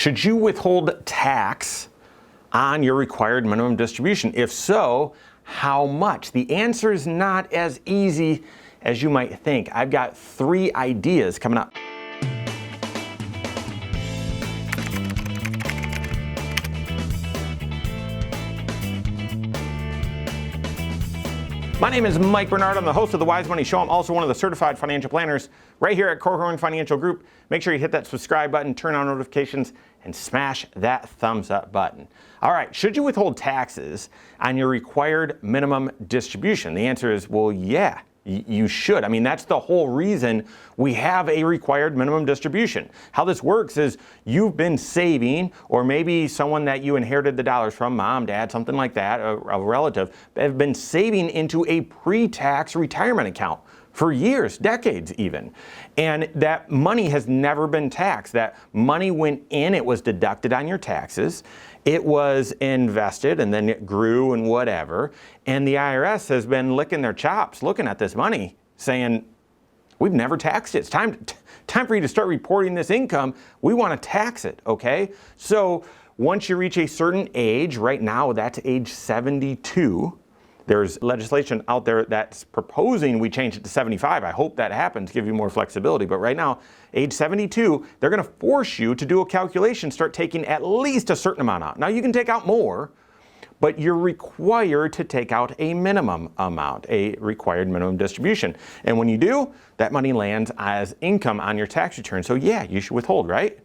Should you withhold tax on your required minimum distribution? If so, how much? The answer is not as easy as you might think. I've got 3 ideas coming up. My name is Mike Bernard. I'm the host of the Wise Money Show. I'm also one of the certified financial planners right here at Corcoran Financial Group. Make sure you hit that subscribe button, turn on notifications, and smash that thumbs up button. All right, should you withhold taxes on your required minimum distribution? The answer is, well, yeah. You should. I mean, that's the whole reason we have a required minimum distribution. How this works is you've been saving, or maybe someone that you inherited the dollars from, mom, dad, something like that, a relative, have been saving into a pre-tax retirement account for years, decades even. And that money has never been taxed. That money went in, it was deducted on your taxes. It was invested and then it grew and whatever. And the IRS has been licking their chops looking at this money saying, we've never taxed it. It's time for you to start reporting this income. We want to tax it, okay? So once you reach a certain age, right now that's age 72, there's legislation out there that's proposing we change it to 75. I hope that happens, give you more flexibility. But right now, age 72, they're going to force you to do a calculation, start taking at least a certain amount out. Now, you can take out more, but you're required to take out a minimum amount, a required minimum distribution. And when you do, that money lands as income on your tax return. So yeah, you should withhold, right?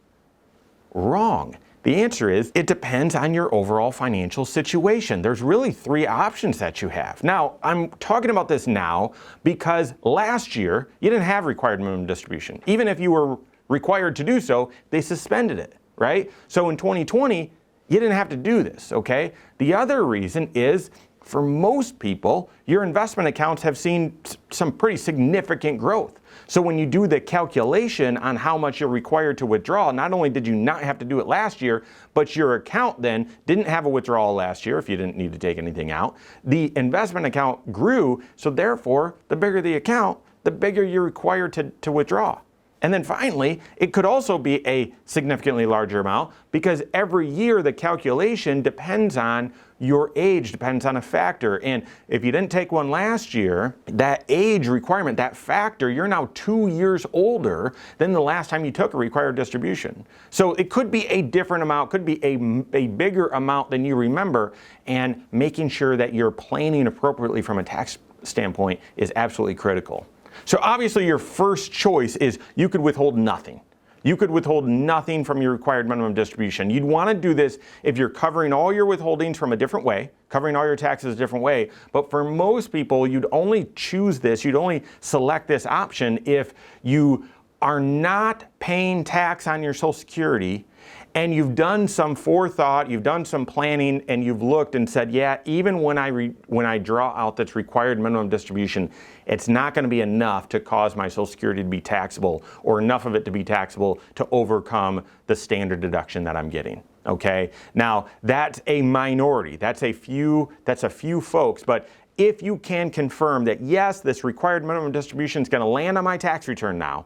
Wrong. The answer is, it depends on your overall financial situation. There's really 3 options that you have. Now, I'm talking about this now because last year, you didn't have required minimum distribution. Even if you were required to do so, they suspended it, right? So in 2020, you didn't have to do this, okay? The other reason is, for most people, your investment accounts have seen some pretty significant growth. So when you do the calculation on how much you're required to withdraw, not only did you not have to do it last year, but your account then didn't have a withdrawal last year if you didn't need to take anything out. The investment account grew, so therefore, the bigger the account, the bigger you're required to withdraw. And then finally, it could also be a significantly larger amount because every year the calculation depends on your age, depends on a factor. And if you didn't take one last year, that age requirement, that factor, you're now 2 years older than the last time you took a required distribution. So it could be a different amount, could be a bigger amount than you remember, and making sure that you're planning appropriately from a tax standpoint is absolutely critical. So obviously your first choice is you could withhold nothing. You could withhold nothing from your required minimum distribution. You'd want to do this if you're covering all your withholdings from a different way, covering all your taxes a different way. But for most people, you'd only choose this, you'd only select this option if you are not paying tax on your Social Security and you've done some forethought, you've done some planning, and you've looked and said, yeah, even when I draw out this required minimum distribution, it's not going to be enough to cause my Social Security to be taxable, or enough of it to be taxable to overcome the standard deduction that I'm getting. Okay? Now, that's a minority. That's a few folks, but if you can confirm that, yes, this required minimum distribution is going to land on my tax return now,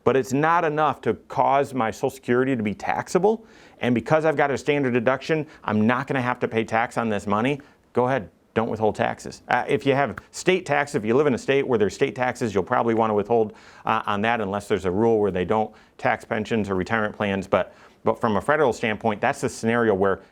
but it's not enough to cause my Social Security to be taxable, and because I've got a standard deduction, I'm not going to have to pay tax on this money, go ahead, don't withhold taxes. If you have state tax, if you live in a state where there's state taxes, you'll probably want to withhold on that unless there's a rule where they don't tax pensions or retirement plans, but from a federal standpoint, that's the scenario where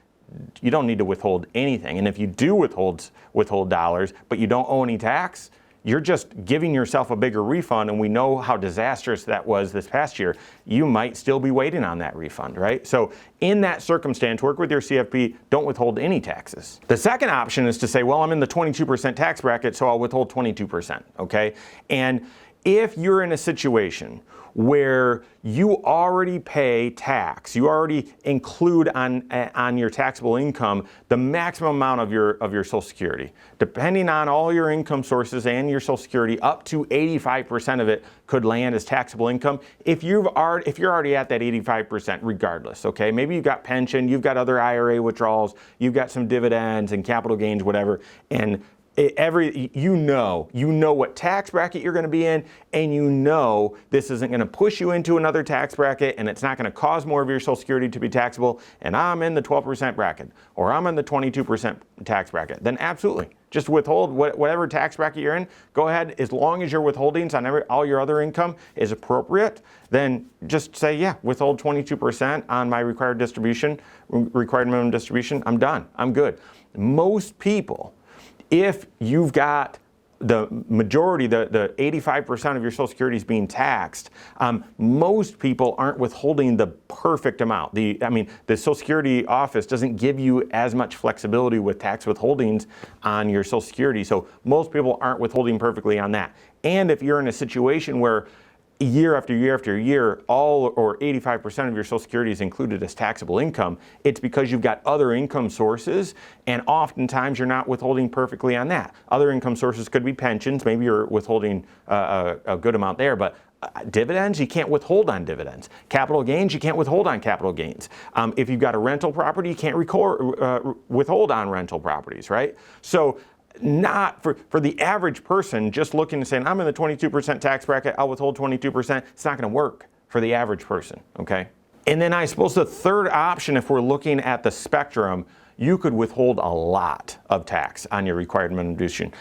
you don't need to withhold anything. And if you do withhold dollars, but you don't owe any tax, you're just giving yourself a bigger refund, and we know how disastrous that was this past year. You might still be waiting on that refund, right? So in that circumstance, work with your CFP, don't withhold any taxes. The second option is to say, well, I'm in the 22% tax bracket, so I'll withhold 22%, okay? And if you're in a situation where you already pay tax, you already include on your taxable income the maximum amount of your Social Security, depending on all your income sources and your Social Security, up to 85% of it could land as taxable income. If you're already at that 85%, regardless, okay, maybe you've got pension, you've got other IRA withdrawals, you've got some dividends and capital gains, whatever, and You know what tax bracket you're going to be in, and you know this isn't going to push you into another tax bracket, and it's not going to cause more of your Social Security to be taxable, and I'm in the 12% bracket, or I'm in the 22% tax bracket, then absolutely, just withhold whatever tax bracket you're in. Go ahead, as long as your withholdings on all your other income is appropriate, then just say, yeah, withhold 22% on my required minimum distribution. I'm done. I'm good. Most people, if you've got the majority, the 85% of your Social Security is being taxed, most people aren't withholding the perfect amount. The Social Security office doesn't give you as much flexibility with tax withholdings on your Social Security, so most people aren't withholding perfectly on that. And if you're in a situation where year after year after year, all or 85% of your Social Security is included as taxable income, it's because you've got other income sources, and oftentimes you're not withholding perfectly on that. Other income sources could be pensions. Maybe you're withholding a good amount there, but dividends, you can't withhold on dividends. Capital gains, you can't withhold on capital gains. If you've got a rental property, you can't withhold on rental properties, right? So not for the average person just looking and saying, I'm in the 22% tax bracket, I'll withhold 22%. It's not going to work for the average person, okay? And then I suppose the third option, if we're looking at the spectrum, you could withhold a lot of tax on your required minimum distribution,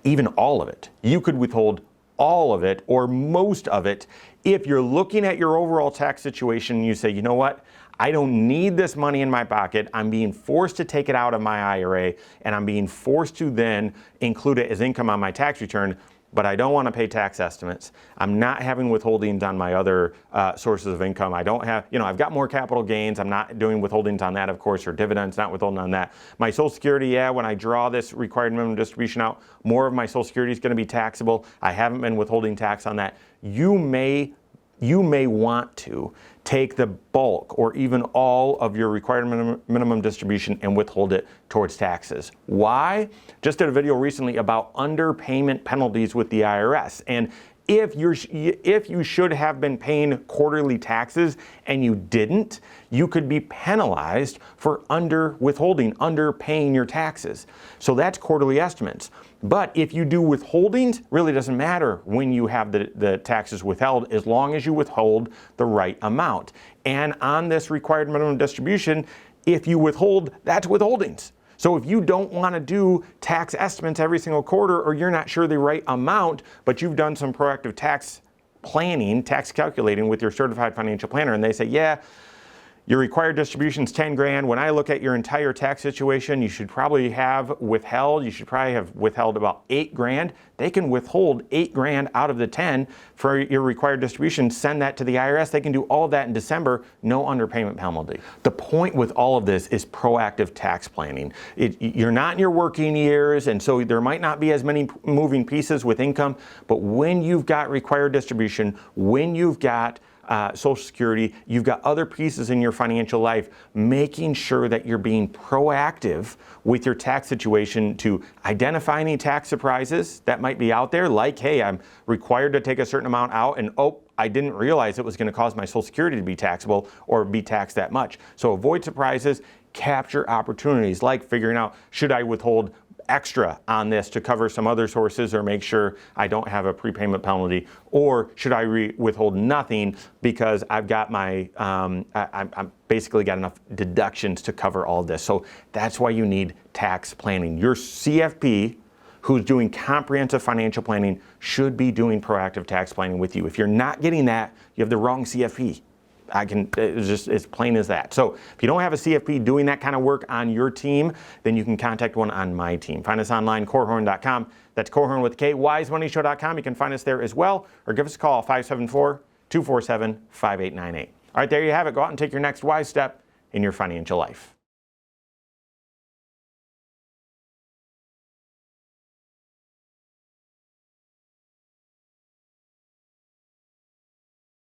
even all of it. You could withhold all of it or most of it if you're looking at your overall tax situation and you say, you know what? I don't need this money in my pocket. I'm being forced to take it out of my IRA, and I'm being forced to then include it as income on my tax return, but I don't want to pay tax estimates. I'm not having withholdings on my other sources of income. I don't have, I've got more capital gains. I'm not doing withholdings on that, of course, or dividends, not withholding on that. My Social Security, yeah, when I draw this required minimum distribution out, more of my Social Security is going to be taxable. I haven't been withholding tax on that. You may want to take the bulk or even all of your required minimum distribution and withhold it towards taxes. Why? Just did a video recently about underpayment penalties with the IRS. And if you should have been paying quarterly taxes and you didn't, you could be penalized for underpaying your taxes. So that's quarterly estimates. But if you do withholdings, really doesn't matter when you have the taxes withheld, as long as you withhold the right amount. And on this required minimum distribution, if you withhold, that's withholdings. So if you don't want to do tax estimates every single quarter, or you're not sure the right amount, but you've done some proactive tax planning, tax calculating with your certified financial planner, and they say, yeah, your required distribution is 10 grand. When I look at your entire tax situation, you should probably have withheld about 8 grand. They can withhold 8 grand out of the 10 for your required distribution, send that to the IRS. They can do all of that in December, no underpayment penalty. The point with all of this is proactive tax planning. You're not in your working years, and so there might not be as many moving pieces with income, but when you've got required distribution, when you've got Social Security, you've got other pieces in your financial life, making sure that you're being proactive with your tax situation to identify any tax surprises that might be out there, like, hey, I'm required to take a certain amount out, and I didn't realize it was going to cause my Social Security to be taxable or be taxed that much. So avoid surprises, capture opportunities, like figuring out, should I withhold extra on this to cover some other sources or make sure I don't have a prepayment penalty, or should I withhold nothing because I've got my I'm basically got enough deductions to cover all this. So that's why you need tax planning. Your CFP, who's doing comprehensive financial planning, should be doing proactive tax planning with you. If you're not getting that, you have the wrong CFP. It's just as plain as that. So if you don't have a CFP doing that kind of work on your team, then you can contact one on my team. Find us online, korhorn.com. That's Korhorn with K, wisemoneyshow.com. You can find us there as well, or give us a call, 574-247-5898. All right, there you have it. Go out and take your next wise step in your financial life.